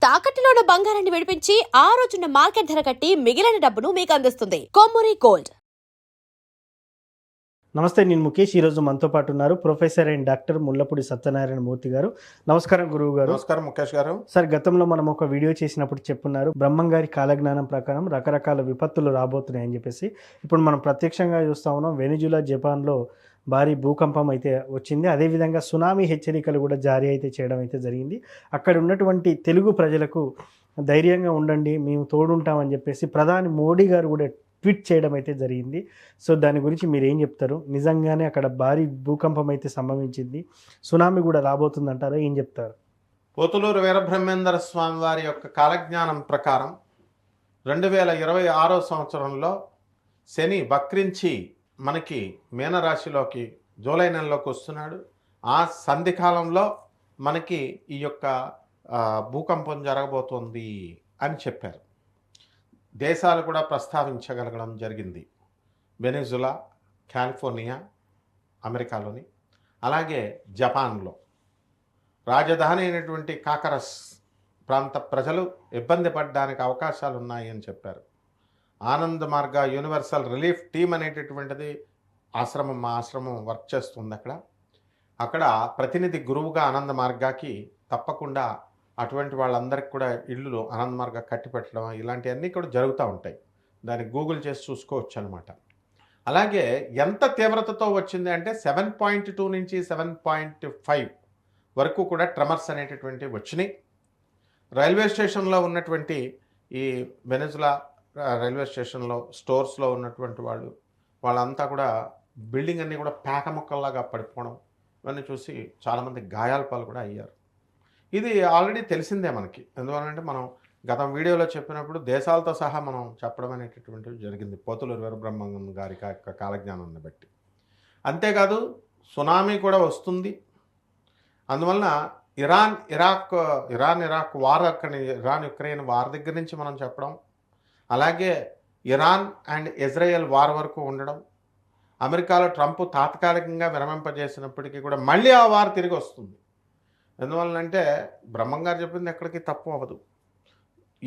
తాకట్టులో ఉన్న బంగారాన్ని విడిపించి ఆ రోజున్న మార్కెట్ ధర కట్టి మిగిలిన డబ్బును మీకు అందిస్తుంది కొమ్మూరి గోల్డ్. నమస్తే, నేను ముఖేష్. ఈరోజు మనతో పాటు ఉన్నారు professor and doctor Mullapudi Satyanarayana Murthy గారు. నమస్కారం గురువు గారు. నమస్కారం ముఖేష్ గారు. సార్, గతంలో మనం ఒక వీడియో చేసినప్పుడు చెప్పున్నారు, బ్రహ్మం గారి కాలజ్ఞానం ప్రకారం రకరకాల విపత్తులు రాబోతున్నాయని చెప్పేసి. ఇప్పుడు మనం ప్రత్యక్షంగా చూస్తా ఉన్నాం, వెనిజులా, జపాన్లో భారీ భూకంపం అయితే వచ్చింది. అదేవిధంగా సునామీ హెచ్చరికలు కూడా జారీ అయితే చేయడం అయితే జరిగింది. అక్కడ ఉన్నటువంటి తెలుగు ప్రజలకు ధైర్యంగా ఉండండి, మేము తోడుంటామని చెప్పేసి ప్రధాని మోడీ గారు కూడా ట్వీట్ చేయడం అయితే జరిగింది. సో దాని గురించి మీరు ఏం చెప్తారు? నిజంగానే అక్కడ భారీ భూకంపం అయితే సంభవించింది, సునామీ కూడా రాబోతుంది అంటారా? ఏం చెప్తారు? పోతులూరు వీరబ్రహ్మేంద్ర స్వామి వారి యొక్క కాలజ్ఞానం ప్రకారం 2026 సంవత్సరంలో శని వక్రించి మనకి మీనరాశిలోకి జూలై నెలలోకి వస్తున్నాడు. ఆ సంధికాలంలో మనకి ఈ యొక్క భూకంపం జరగబోతోంది అని చెప్పారు. దేశాలు కూడా ప్రస్తావించగలగడం జరిగింది. వెనిజులా, కాలిఫోర్నియా అమెరికాలోని, అలాగే జపాన్లో రాజధాని అయినటువంటి కాకరస్ ప్రాంత ప్రజలు ఇబ్బంది పడడానికి అవకాశాలు ఉన్నాయి అని చెప్పారు. ఆనంద్ మార్గ యూనివర్సల్ రిలీఫ్ టీమ్ అనేటటువంటిది మా ఆశ్రమం వర్క్ చేస్తుంది. అక్కడ ప్రతినిధి గురువుగా ఆనంద్ మార్గాకి తప్పకుండా అటువంటి వాళ్ళందరికీ కూడా ఇళ్ళు ఆనంద్ మార్గ కట్టి పెట్టడం ఇలాంటివన్నీ కూడా జరుగుతూ ఉంటాయి. దాన్ని గూగుల్ చేసి చూసుకోవచ్చు అనమాట. అలాగే ఎంత తీవ్రతతో వచ్చింది అంటే 7.2 నుంచి 7.5 వరకు కూడా ట్రెమర్స్ అనేటటువంటి వచ్చినాయి. రైల్వే స్టేషన్లో ఉన్నటువంటి ఈ వెనిజులా రైల్వే స్టేషన్లో స్టోర్స్లో ఉన్నటువంటి వాళ్ళంతా కూడా బిల్డింగ్ అన్నీ కూడా పేక మొక్కల్లాగా పడిపోవడం ఇవన్నీ చూసి చాలామంది గాయాల పాలు కూడా అయ్యారు. ఇది ఆల్రెడీ తెలిసిందే మనకి. ఎందువల్లంటే మనం గత వీడియోలో చెప్పినప్పుడు దేశాలతో సహా మనం చెప్పడం అనేటటువంటిది జరిగింది పోతులూరు వీరబ్రహ్మం గారి యొక్క కాలజ్ఞానాన్ని బట్టి. అంతేకాదు సునామీ కూడా వస్తుంది. అందువలన Iran Iraq war, Iran Ukraine war దగ్గర నుంచి మనం చెప్పడం, అలాగే ఇరాన్ అండ్ ఇజ్రాయెల్ వార్ వరకు ఉండడం, అమెరికాలో ట్రంప్ తాత్కాలికంగా విరమింపజేసినప్పటికీ కూడా మళ్ళీ ఆ వార్ తిరిగి వస్తుంది. ఎందువల్లంటే బ్రహ్మం గారు చెప్పింది ఎక్కడికి తప్పు అవ్వదు.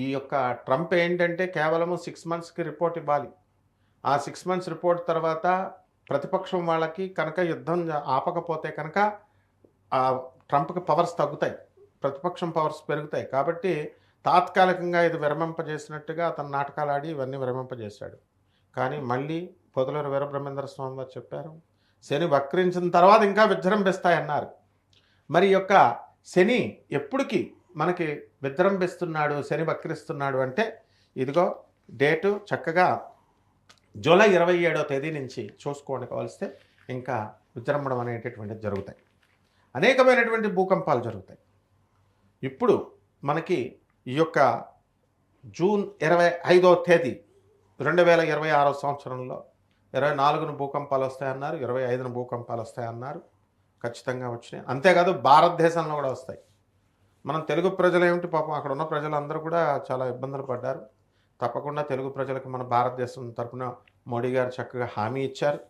ఈ యొక్క ట్రంప్ ఏంటంటే కేవలము 6 మంత్స్కి రిపోర్ట్ ఇవ్వాలి. ఆ 6 మంత్స్ రిపోర్ట్ తర్వాత ప్రతిపక్షం వాళ్ళకి కనుక యుద్ధం ఆపకపోతే కనుక ట్రంప్కి పవర్స్ తగ్గుతాయి, ప్రతిపక్షం పవర్స్ పెరుగుతాయి. కాబట్టి తాత్కాలికంగా ఇది విరమింపజేసినట్టుగా అతను నాటకాలు ఆడి ఇవన్నీ విరమింపజేశాడు. కానీ మళ్ళీ పోతులూరు వీరబ్రహ్మేంద్ర స్వామి వారు చెప్పారు, శని వక్రించిన తర్వాత ఇంకా విజృంభిస్తాయన్నారు. మరి యొక్క శని ఎప్పటికి మనకి విజృంభిస్తున్నాడు, శని వక్రిస్తున్నాడు అంటే ఇదిగో డేటు చక్కగా జూలై 27వ తేదీ నుంచి చూసుకోండి. కావలిస్తే ఇంకా విజృంభణం అనేటటువంటిది జరుగుతాయి. అనేకమైనటువంటి భూకంపాలు జరుగుతాయి. ఇప్పుడు మనకి ఈ యొక్క జూన్ 25వ తేదీ 2026 సంవత్సరంలో 24న భూకంపాలు వస్తాయన్నారు, 25న భూకంపాలు వస్తాయన్నారు. ఖచ్చితంగా వచ్చినాయి. అంతేకాదు భారతదేశంలో కూడా వస్తాయి. మనం తెలుగు ప్రజలు ఏమిటి పాపం, అక్కడ ఉన్న ప్రజలందరూ కూడా చాలా ఇబ్బందులు పడ్డారు. తప్పకుండా తెలుగు ప్రజలకు మన భారతదేశం తరఫున మోడీ గారు చక్కగా హామీ ఇచ్చారు.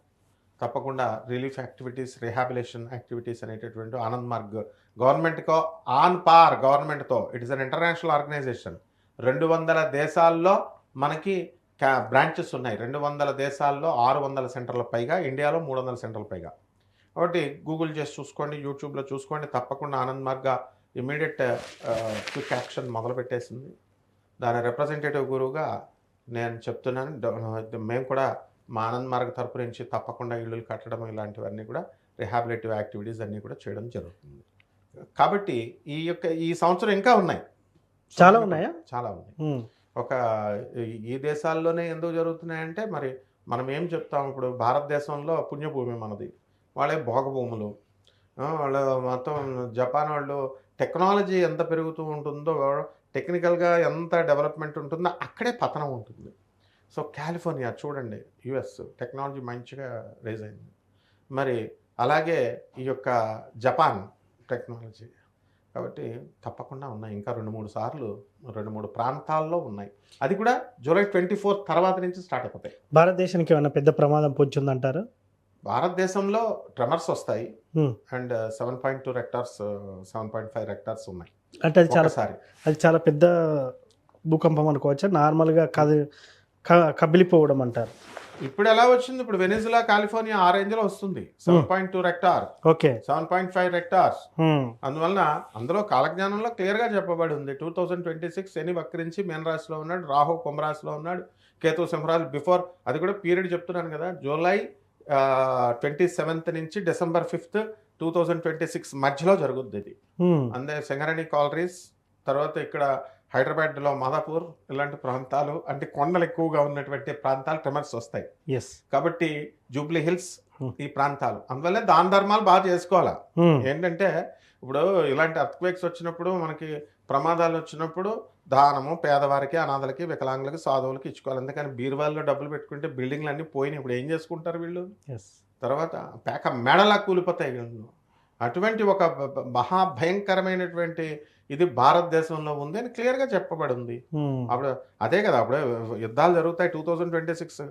తప్పకుండా రిలీఫ్ యాక్టివిటీస్, రిహాబిలేషన్ యాక్టివిటీస్ అనేటటువంటి ఆనంద్ మార్గ్ గవర్నమెంట్కో ఆన్ పార్ గవర్నమెంట్తో, it is an international organisation. 200 దేశాల్లో మనకి బ్రాంచెస్ ఉన్నాయి. 200 దేశాల్లో 600 సెంటర్ల పైగా, ఇండియాలో 300 సెంటర్ల పైగా. కాబట్టి గూగుల్ చేసి చూసుకోండి, యూట్యూబ్లో చూసుకోండి. తప్పకుండా ఆనంద్ మార్గ ఇమ్మీడియట్ క్విక్ యాక్షన్ మొదలుపెట్టేసింది. దాని రిప్రజెంటేటివ్ గురువుగా నేను చెప్తున్నాను. మేము కూడా మా ఆనంద్ మార్గ తరపు నుంచి తప్పకుండా ఇళ్ళు కట్టడం ఇలాంటివన్నీ కూడా రిహాబిలేటివ్ యాక్టివిటీస్ అన్నీ కూడా చేయడం జరుగుతుంది. కాబట్టి ఈ సంవత్సరం ఇంకా ఉన్నాయి, చాలా ఉన్నాయా? చాలా ఉన్నాయి. ఈ దేశాల్లోనే ఎందుకు జరుగుతున్నాయంటే మరి మనం ఏం చెప్తాం, ఇప్పుడు భారతదేశంలో పుణ్యభూమి మనది, వాళ్ళే భోగభూములు. వాళ్ళు మొత్తం జపాన్ వాళ్ళు టెక్నాలజీ ఎంత పెరుగుతూ ఉంటుందో, టెక్నికల్గా ఎంత డెవలప్మెంట్ ఉంటుందో అక్కడే పతనం ఉంటుంది. సో కాలిఫోర్నియా చూడండి, యుఎస్ టెక్నాలజీ మంచిగా రేజ్ అయింది. మరి అలాగే ఈ యొక్క జపాన్ టెక్నాలజీ. కాబట్టి తప్పకుండా ఉన్నాయి. ఇంకా 2-3 సార్లు 2-3 ప్రాంతాల్లో ఉన్నాయి. అది కూడా జూలై 24 తర్వాత నుంచి స్టార్ట్ అయిపోతాయి. భారతదేశానికి ఏమైనా పెద్ద ప్రమాదం పొందుతుందంటారు? భారతదేశంలో ట్రెమర్స్ వస్తాయి అండ్ 7.2 రెక్టార్స్ 7.5 రెక్టార్స్ ఉన్నాయి. అంటే ఒకసారి అది చాలా పెద్ద భూకంపం అనుకోవచ్చా, నార్మల్గా కదిలిపోవడం అంటారు? ఇప్పుడు ఎలా వచ్చింది, ఇప్పుడు వెనిజులా కాలిఫోర్నియా ఆ రేంజ్ లో వస్తుంది. 7.2 రెక్టార్, ఓకే, 7.5 రెక్టార్స్. అందువలన అందులో కాలజ్ఞానంలో క్లియర్ గా చెప్పబడి ఉంది 2026 శని వక్రించి మీనరాశిలో ఉన్నాడు, రాహు కుంభరాశిలో ఉన్నాడు, కేతు సింహరాశి. బిఫోర్ అది కూడా పీరియడ్ చెప్తున్నాను కదా, జూలై 27th నుంచి డిసెంబర్ 5th 2026 మధ్యలో జరుగుద్ది ఇది. అందే సింగరణి కాలరీస్, తర్వాత ఇక్కడ హైదరాబాద్లో మాదాపూర్ ఇలాంటి ప్రాంతాలు, అంటే కొండలు ఎక్కువగా ఉన్నటువంటి ప్రాంతాలు ట్రెమర్స్ వస్తాయి. ఎస్, కాబట్టి జూబ్లీ హిల్స్ ఈ ప్రాంతాలు, అందువల్ల దాన ధర్మాలు బాగా చేసుకోవాలా. ఏంటంటే ఇప్పుడు ఇలాంటి అర్త్క్వేక్స్ వచ్చినప్పుడు, మనకి ప్రమాదాలు వచ్చినప్పుడు దానము పేదవారికి, అనాథలకి, వికలాంగులకి, సాధువులకి ఇచ్చుకోవాలి. అందుకని బీరువాల్లో డబ్బులు పెట్టుకుంటే బిల్డింగ్లు అన్నీ పోయినాయి. ఇప్పుడు ఏం చేసుకుంటారు వీళ్ళు? తర్వాత పేక మెడలా కూలిపోతాయి వీళ్ళు. అటువంటి ఒక మహాభయంకరమైనటువంటి ఇది భారతదేశంలో ఉంది అని క్లియర్గా చెప్పబడి ఉంది. అప్పుడు అదే కదా, అప్పుడే యుద్ధాలు జరుగుతాయి 2026.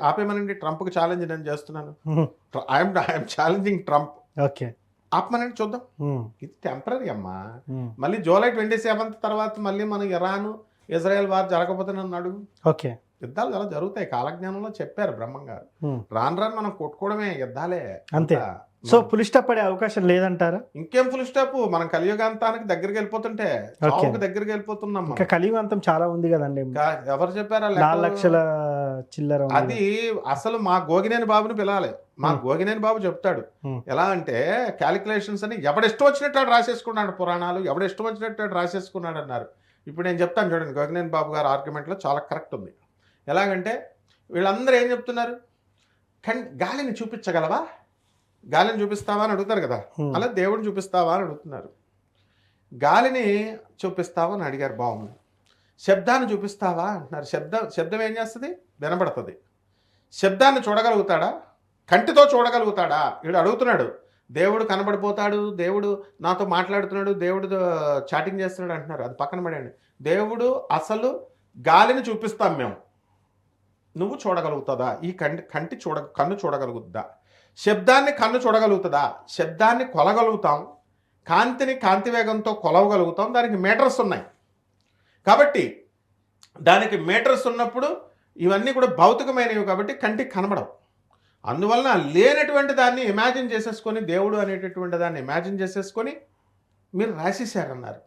ఆపేమనండి, ట్రంప్కి ఛాలెంజ్ నేను చేస్తున్నాను. I'm challenging Trump. ఓకే, ఆపమనండి చూద్దాం. ఇది టెంపరీ అమ్మా. మళ్ళీ జూలై 27th తర్వాత మళ్ళీ మన ఇరాన్ ఇజ్రాయెల్ వార్ జరగకపోతే నన్ను అడుగు. ఓకే, యుద్ధాలు చాలా జరుగుతాయి, కాలజ్ఞానంలో చెప్పారు బ్రహ్మం గారు. రాను రాను మనం కొట్టుకోవడమే యుద్ధాలే అంతే. సో ఫుల్ స్టాప్ పడే అవకాశం లేదంటారా? ఇంకేం ఫుల్ స్టాప్, మనం కలియుగాంతానికి దగ్గరికి వెళ్ళిపోతుంటే, చావుకి దగ్గరికి వెళ్ళిపోతున్నాం. ఇంకా కలియుగాంతం చాలా ఉంది కదండి. ఎవరు చెప్పారా? 4 లక్షల చిల్లర. అది అసలు మా గోగినేని బాబుని పిలాలి. మా గోగినేని బాబు చెప్తాడు. ఎలా అంటే క్యాలిక్యులేషన్స్ అని ఎవడిష్టం వచ్చినట్టు రాసేసుకున్నాడు, పురాణాలు ఎవడిష్టం వచ్చినట్టు రాసేసుకున్నాడు అన్నారు. ఇప్పుడు నేను చెప్తాను చూడండి, గోగినేని బాబు గారు ఆర్గ్యుమెంట్లో చాలా కరెక్ట్ ఉంది. ఎలాగంటే వీళ్ళందరూ ఏం చెప్తున్నారు, గాలిని చూపించగలవా, గాలిని చూపిస్తావా అని అడుగుతారు కదా, అలా దేవుడిని చూపిస్తావా అని అడుగుతున్నారు. గాలిని చూపిస్తావా అని అడిగారు, బాగుంది. శబ్దాన్ని చూపిస్తావా అంటున్నారు. శబ్దం ఏం చేస్తుంది? వినబడుతుంది. శబ్దాన్ని చూడగలుగుతాడా? కంటితో చూడగలుగుతాడా? వీడు అడుగుతున్నాడు. దేవుడు కనబడిపోతాడు, దేవుడు నాతో మాట్లాడుతున్నాడు, దేవుడు చాటింగ్ చేస్తున్నాడు అంటున్నారు. అది పక్కన పడండి. దేవుడు అసలు గాలిని చూపిస్తాం మేము, నువ్వు చూడగలుగుతుందా? ఈ కన్ను చూడగలుగుతుందా? శబ్దాన్ని కన్ను చూడగలుగుతుందా? శబ్దాన్ని కొలగలుగుతాం, కాంతిని కాంతి వేగంతో కొలవగలుగుతాం. దానికి మీటర్స్ ఉన్నాయి. కాబట్టి దానికి మీటర్స్ ఉన్నప్పుడు ఇవన్నీ కూడా భౌతికమైనవి కాబట్టి కంటికి కనబడవు. అందువలన లేనటువంటి దాన్ని ఇమాజిన్ చేసేసుకొని, దేవుడు అనేటటువంటి దాన్ని ఇమాజిన్ చేసేసుకొని మీరు రాసేసారన్నారు.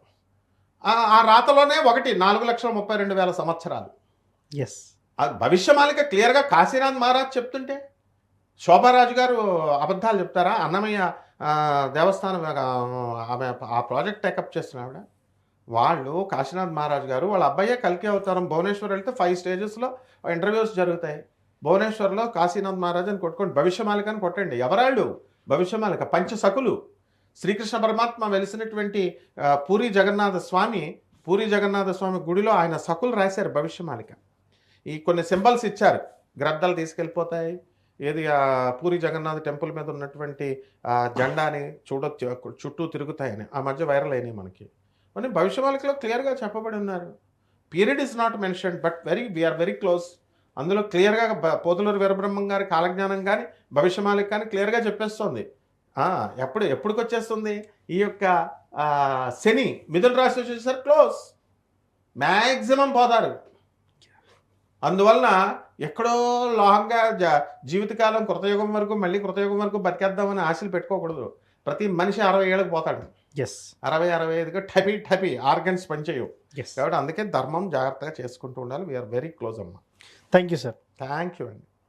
ఆ రాతలోనే 4,32,000 సంవత్సరాలు. ఎస్, భవిష్యమాలిక క్లియర్గా కాశీనాథ్ మహారాజ్ చెప్తుంటే శోభారాజు గారు అబద్ధాలు చెప్తారా? అన్నమయ్య దేవస్థానం ఆమె ఆ ప్రాజెక్ట్ టేకప్ చేస్తున్న ఆవిడ, వాళ్ళు కాశీనాథ్ మహారాజ్ గారు వాళ్ళ అబ్బాయే కల్కి అవతారం. భువనేశ్వర్ వెళ్తే 5 స్టేజెస్లో ఇంటర్వ్యూస్ జరుగుతాయి. భువనేశ్వర్లో కాశీనాథ్ మహారాజ్ అని కొట్టుకోండి, భవిష్యమాలిక అని కొట్టండి. ఎవరాళ్ళు? భవిష్యమాలిక పంచసకులు. శ్రీకృష్ణ పరమాత్మ వెలిసినటువంటి పూరి జగన్నాథ స్వామి గుడిలో ఆయన సకులు రాశారు భవిష్యమాలిక. ఈ కొన్ని సింబల్స్ ఇచ్చారు, గ్రద్దలు తీసుకెళ్ళిపోతాయి, ఏది పూరి జగన్నాథ్ టెంపుల్ మీద ఉన్నటువంటి జెండాని చూడొచ్చు, చుట్టూ తిరుగుతాయని ఆ మధ్య వైరల్ అయినాయి మనకి. అని భవిష్యమాలికలో క్లియర్గా చెప్పబడి ఉన్నారు. Period is not mentioned, but we are very close. అందులో క్లియర్గా పోతులూరు వీరబ్రహ్మం గారి కాలజ్ఞానం కానీ భవిష్యమాలిక కానీ క్లియర్గా చెప్పేస్తుంది. ఎప్పటికి వచ్చేస్తుంది ఈ యొక్క శని మిథున రాశి వచ్చేసరికి క్లోజ్, మ్యాక్సిమం పోతారు. అందువలన ఎక్కడో లాంగ్గా జీవితకాలం కృతయుగం వరకు, మళ్ళీ కృతయుగం వరకు బతికేద్దామని ఆశలు పెట్టుకోకూడదు. ప్రతి మనిషి 60 ఏళ్ళకి పోతాడు. 60-65గా టపీ ఆర్గన్స్ పనిచేయవు. కాబట్టి అందుకే ధర్మం జాగ్రత్తగా చేసుకుంటూ ఉండాలి. వీఆర్ వెరీ క్లోజ్ అమ్మా. Thank you sir. Thank you అండి.